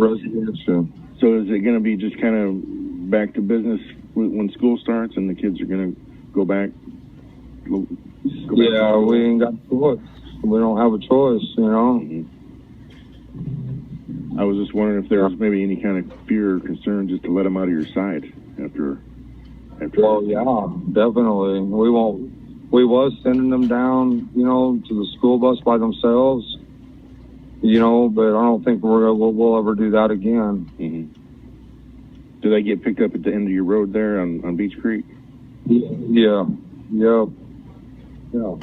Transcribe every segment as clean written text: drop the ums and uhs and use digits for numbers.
resolution. So is it going to be just kind of back to business when school starts and the kids are going to go back? Yeah, we ain't got a choice. We don't have a choice, you know. Mm-hmm. I was just wondering if there was maybe any kind of fear or concern just to let them out of your sight after. Well, yeah, definitely. We was sending them down, you know, to the school bus by themselves, you know, but I don't think we'll ever do that again. Mm-hmm. Do they get picked up at the end of your road there on Beach Creek? Yeah. Yep. Yeah.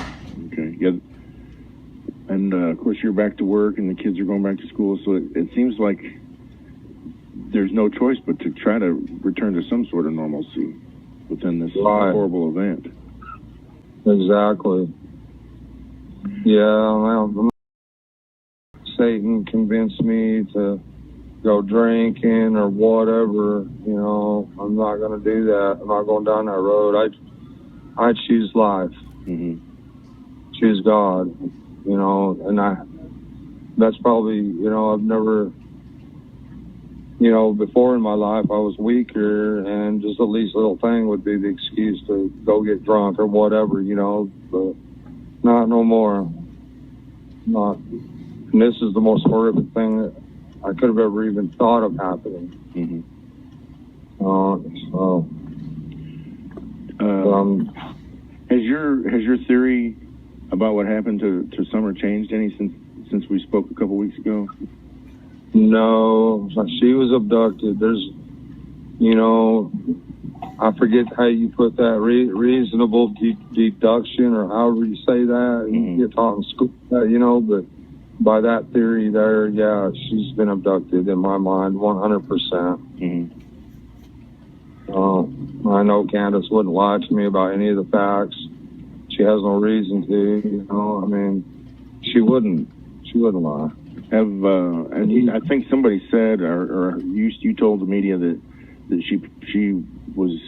Okay. Yeah. And of course, you're back to work, and the kids are going back to school. So it seems like there's no choice but to try to return to some sort of normalcy within this horrible event. Exactly. Yeah. Well, Satan convinced me to go drinking or whatever. You know, I'm not going to do that. I'm not going down that road. I choose life. Mm-hmm. Choose God. You know, and that's probably, you know, I've never, you know, before in my life I was weaker, and just the least little thing would be the excuse to go get drunk or whatever, you know, but not no more. Not. And this is the most horrific thing that I could have ever even thought of happening. Mm-hmm. Has your theory about what happened to Summer changed any since we spoke a couple weeks ago? No, she was abducted. There's, you know, I forget how you put that, reasonable deduction, or however you say that. Mm-hmm. You're talking school, you know, but by that theory there, yeah, she's been abducted in my mind, 100%. Mm-hmm. I know Candace wouldn't lie to me about any of the facts. She has no reason to, you know. I mean, she wouldn't lie. And I think somebody said, or you told the media that she was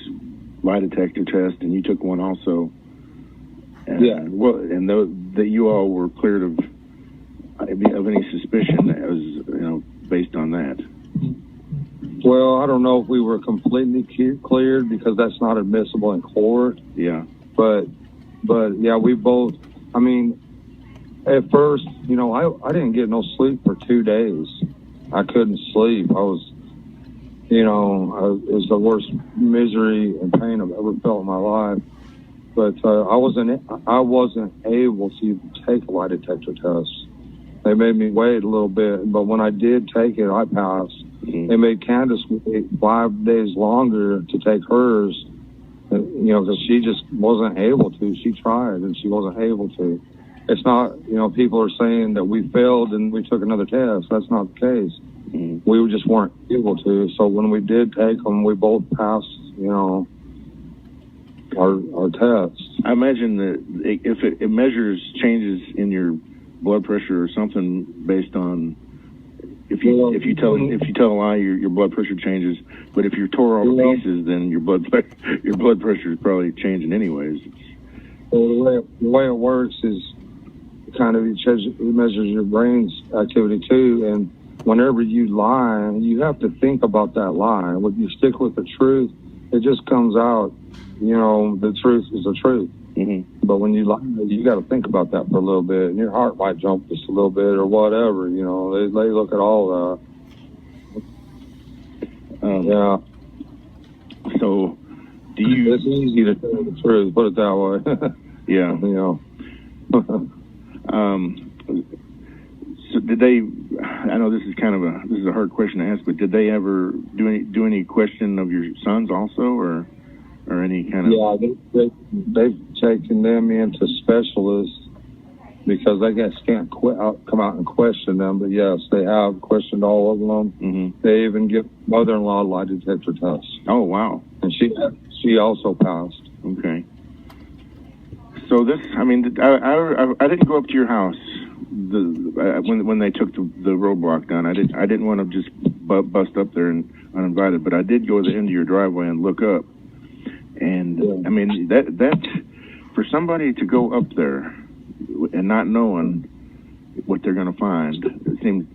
lie detector test, and you took one also. And, yeah. Well, and that you all were cleared of any suspicion that was, you know, based on that. Well, I don't know if we were completely cleared, because that's not admissible in court. Yeah. But yeah, we both. I mean, at first, you know, I didn't get no sleep for 2 days. I couldn't sleep. I was, you know, it was the worst misery and pain I've ever felt in my life. But I wasn't able to take a lie detector test. They made me wait a little bit, but when I did take it, I passed. Mm-hmm. They made Candace wait 5 days longer to take hers, you know, because she just wasn't able to. She tried, and she wasn't able to. It's not, you know, people are saying that we failed and we took another test. That's not the case. Mm-hmm. We just weren't able to. So when we did take them, we both passed, you know, our tests. I imagine that if it measures changes in your blood pressure or something based on if you tell a lie, your blood pressure changes. But if you're tore all to pieces, then your blood pressure is probably changing anyways. Well, the way it works is kind of it measures your brain's activity too. And whenever you lie, you have to think about that lie. When you stick with the truth, it just comes out. You know, the truth is the truth. Mm-hmm. But when you lie, you got to think about that for a little bit, and your heart might jump just a little bit or whatever. You know, they look at all that. Yeah. So, do you? It's easy to tell the truth. Put it that way. Yeah. You know. So did they? I know this is kind of a hard question to ask, but did they ever do any question of your sons also, or any kind of? Yeah, they've taken them into specialists because I guess can't come out and question them. But yes, they have questioned all of them. Mm-hmm. They even give mother-in-law lie detector tests. Oh wow! And she also passed. Okay. So this, I mean, I didn't go up to your house when they took the roadblock down. I didn't want to just bust up there and uninvited, but I did go to the end of your driveway and look up. And yeah. I mean that for somebody to go up there and not knowing, what they're going to find. It seems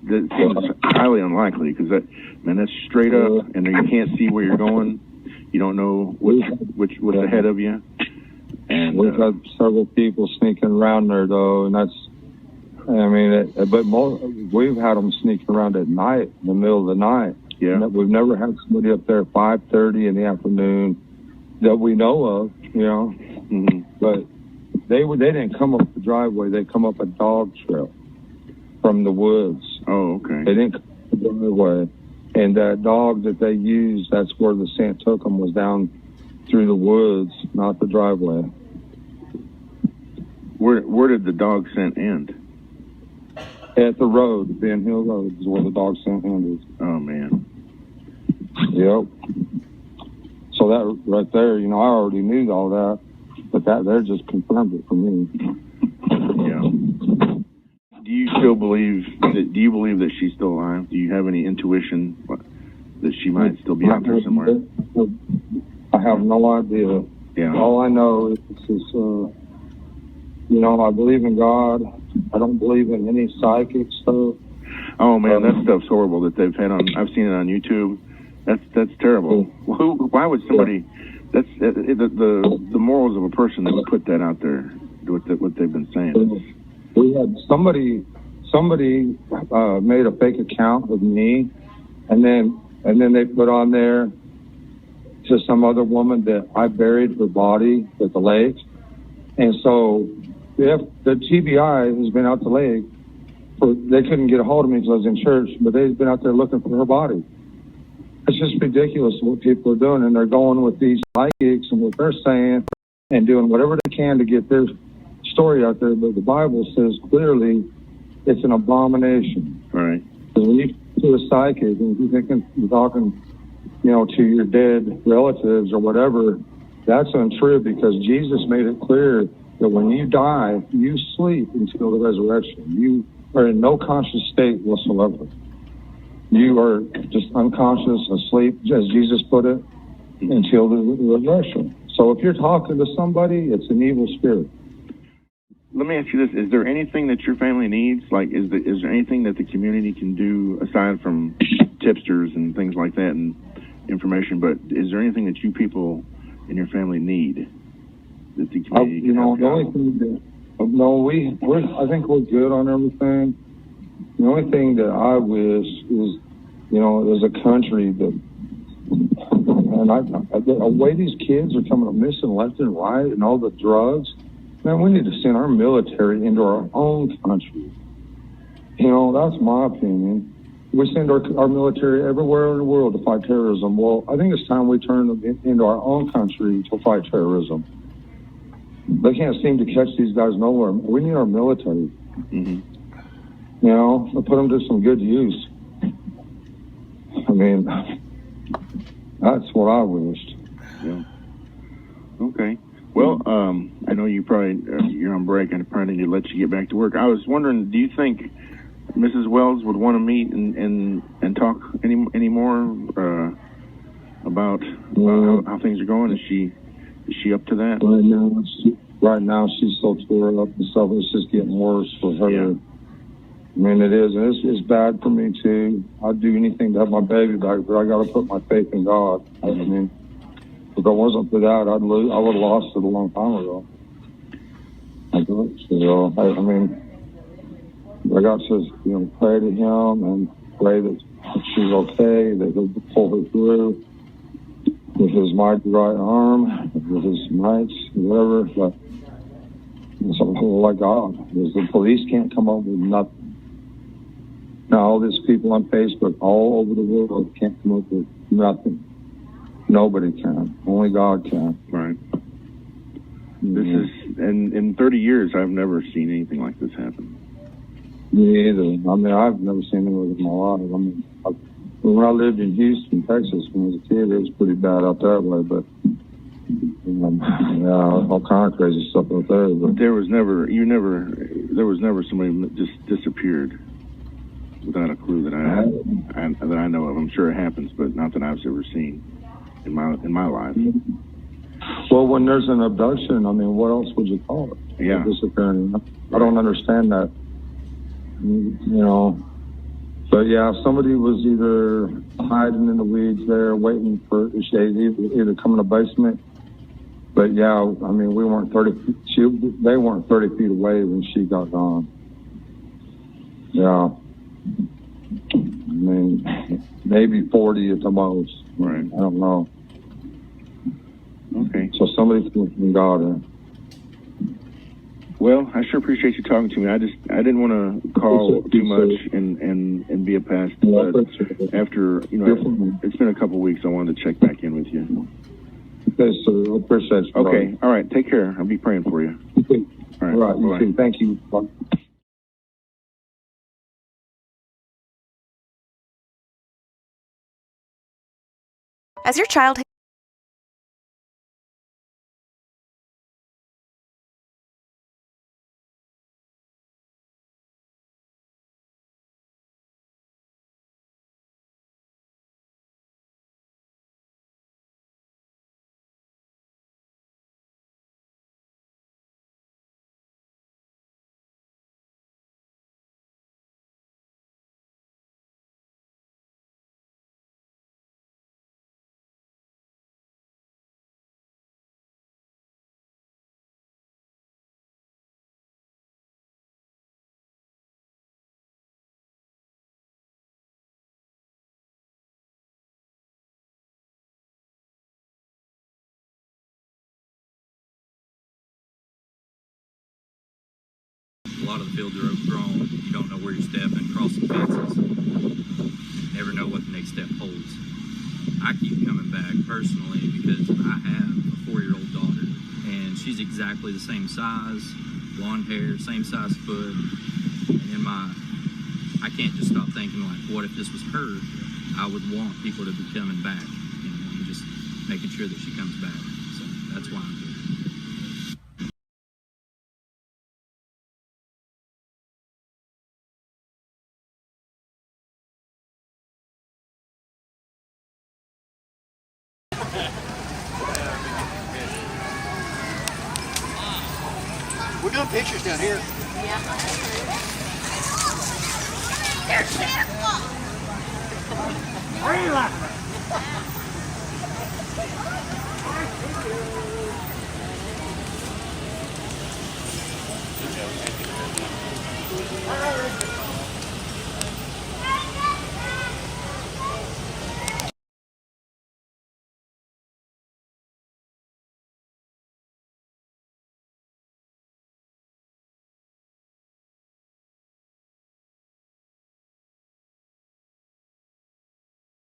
highly unlikely because that's straight up, and you can't see where you're going. You don't know what's ahead of you. And we've had several people sneaking around there though, and we've had them sneaking around at night, in the middle of the night. Yeah, we've never had somebody up there at 5:30 in the afternoon that we know of, Mm-hmm. But they didn't come up the driveway. They come up a dog trail from the woods. Oh, okay. They didn't come up the driveway, and that dog that they used, that's where the scent took them, was down through the woods, not the driveway. Where did the dog scent end? At the road, Ben Hill Road is where the dog scent ended. Oh man. Yep. So that right there, I already knew all that, but that just confirmed it for me. Yeah. Do you still believe that she's still alive? Do you have any intuition that she might still be out there somewhere? I have no idea. Yeah. All I know is I believe in God. I don't believe in any psychic stuff. Oh man, that stuff's horrible that they've had on. I've seen it on YouTube. That's terrible. Why would somebody? That's the morals of a person that would put that out there. What they've been saying. We had somebody made a fake account of me, and then they put on there to some other woman that I buried her body at the lake, and so if the TBI has been out the lake, they couldn't get a hold of me because I was in church, but they've been out there looking for her body. It's just ridiculous what people are doing, and they're going with these psychics and what they're saying and doing whatever they can to get their story out there. But the Bible says clearly it's an abomination. Right. Because when you do a psychic and you're talking, to your dead relatives or whatever, that's untrue because Jesus made it clear that when you die, you sleep until the resurrection. You are in no conscious state whatsoever. You are just unconscious, asleep, as Jesus put it, until the resurrection. So if you're talking to somebody, it's an evil spirit. Let me ask you this: is there anything that your family needs? Like, is there anything that the community can do aside from tipsters and things like that and information? But is there anything that you people in your family need that the community can help the only thing that I think we're good on everything. The only thing that I wish is, as a country that, and the way these kids are coming up missing left and right, and all the drugs. Man, we need to send our military into our own country. That's my opinion. We send our military everywhere in the world to fight terrorism. Well, I think it's time we turn them into our own country to fight terrorism. They can't seem to catch these guys nowhere. We need our military. Mm-hmm. Put them to some good use. I mean, that's what I wished. Yeah. Okay. Well, I know you're on break, and I probably need to let you get back to work. I was wondering, do you think Mrs. Wells would want to meet and talk any more about how things are going? Is she up to that? Right now she's so tore up and stuff. It's just getting worse for her. Yeah. I mean, it is, and it's bad for me too. I'd do anything to have my baby back, but I got to put my faith in God. I mean, if it wasn't for that, I would have lost it a long time ago. I got to pray to Him and pray that she's okay, that He'll pull her through with His mighty right arm, with His might, whatever. But something like God, because the police can't come up with nothing. Now, all these people on Facebook all over the world can't come up with nothing. Nobody can. Only God can. Right. This is, and in 30 years, I've never seen anything like this happen. Me either. I mean, I've never seen anything in my life. I mean, when I lived in Houston, Texas, when I was a kid, it was pretty bad out that way, but all kind of crazy stuff out there. But there was never somebody that just disappeared without a clue that I know of. I'm sure it happens, but not that I've ever seen in my life. Well, when there's an abduction, I mean, what else would you call it? Yeah. Disappearing. I don't understand that. you know. But yeah, somebody was either hiding in the weeds there, waiting for either come in the basement. But yeah, I mean, we weren't 30 feet. They weren't 30 feet away when she got gone. Yeah. I mean, maybe 40 at the most. Right. I don't know. Okay. So somebody got her. Well, I sure appreciate you talking to me. I didn't want to call too much and be a pest. But after, it's been a couple of weeks, I wanted to check back in with you. Okay, sir. I appreciate you. Okay. Brother. All right. Take care. I'll be praying for you. All right. You too. Thank you. Bye. As your child A lot of the fields are overgrown. You don't know where you're stepping, crossing fences. Never know what the next step holds. I keep coming back personally because I have a 4-year-old daughter, and she's exactly the same size, blonde hair, same size foot. And I can't just stop thinking, like, what if this was her? I would want people to be coming back, and just making sure that she comes back. So that's why I'm here. We're doing pictures down here. Yeah.